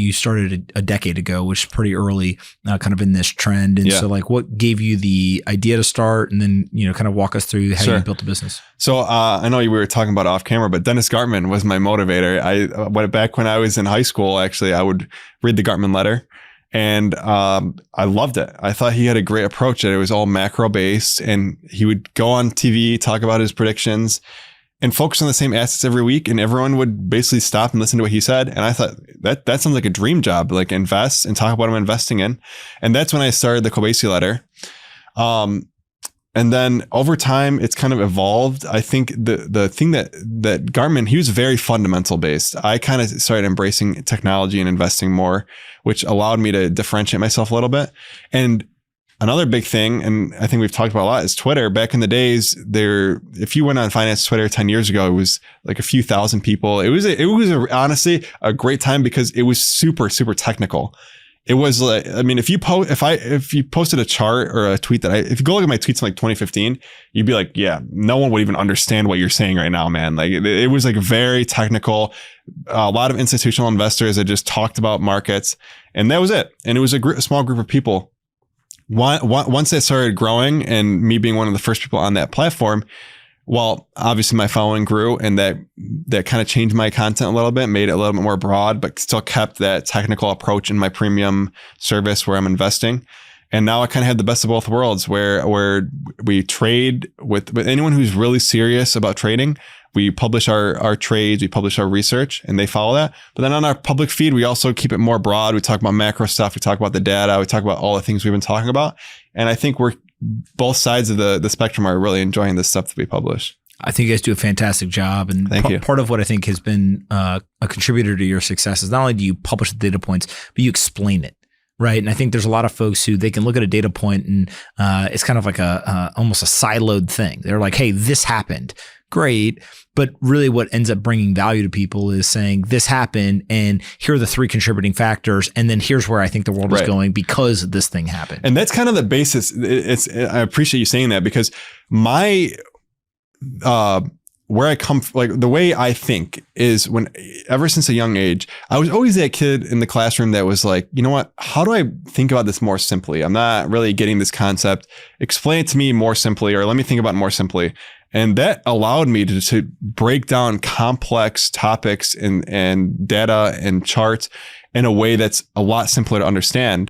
You started a decade ago, which is pretty early, kind of in this trend. And so like, what gave you the idea to start, and then, kind of walk us through how you built the business? So I know we were talking about off camera, but Dennis Gartman was my motivator. Back when I was in high school, actually, I would read the Gartman letter. And I loved it. I thought he had a great approach. It was all macro based, and he would go on TV, talk about his predictions, and focus on the same assets every week. And everyone would basically stop and listen to what he said. And I thought that sounds like a dream job, like invest and talk about what I'm investing in. And that's when I started the Kobasi letter. And then over time, it's kind of evolved. I think the thing that Gartman, he was very fundamental based. I kind of started embracing technology and investing more, which allowed me to differentiate myself a little bit. And another big thing, and I think we've talked about a lot, is Twitter. Back in the days, if you went on finance Twitter 10 years ago, it was like a few thousand people. It was honestly a great time because it was super, super technical. It was like, I mean, if you posted a chart or a tweet if you go look at my tweets from like 2015, you'd be like, yeah, no one would even understand what you're saying right now, man. Like it was like very technical. A lot of institutional investors that just talked about markets, and that was it. And it was a small group of people. Once it started growing, and me being one of the first people on that platform, well, obviously my following grew, and that kind of changed my content a little bit, made it a little bit more broad, but still kept that technical approach in my premium service where I'm investing. And now I kind of have the best of both worlds, where we trade with anyone who's really serious about trading. We publish our trades, we publish our research, and they follow that. But then on our public feed, we also keep it more broad. We talk about macro stuff. We talk about the data. We talk about all the things we've been talking about. And I think both sides of the spectrum are really enjoying the stuff that we publish. I think you guys do a fantastic job. And Thank you. Part of what I think has been a contributor to your success is not only do you publish the data points, but you explain it. Right. And I think there's a lot of folks who they can look at a data point and it's kind of like almost a siloed thing. They're like, hey, this happened. Great. But really what ends up bringing value to people is saying this happened, and here are the 3 contributing factors. And then here's where I think the world is going because this thing happened. And that's kind of the basis. I appreciate you saying that, because my, where I come from, like the way I think is ever since a young age, I was always that kid in the classroom that was like, you know what, how do I think about this more simply? I'm not really getting this concept. Explain it to me more simply, or let me think about it more simply. And that allowed me to break down complex topics and data and charts in a way that's a lot simpler to understand.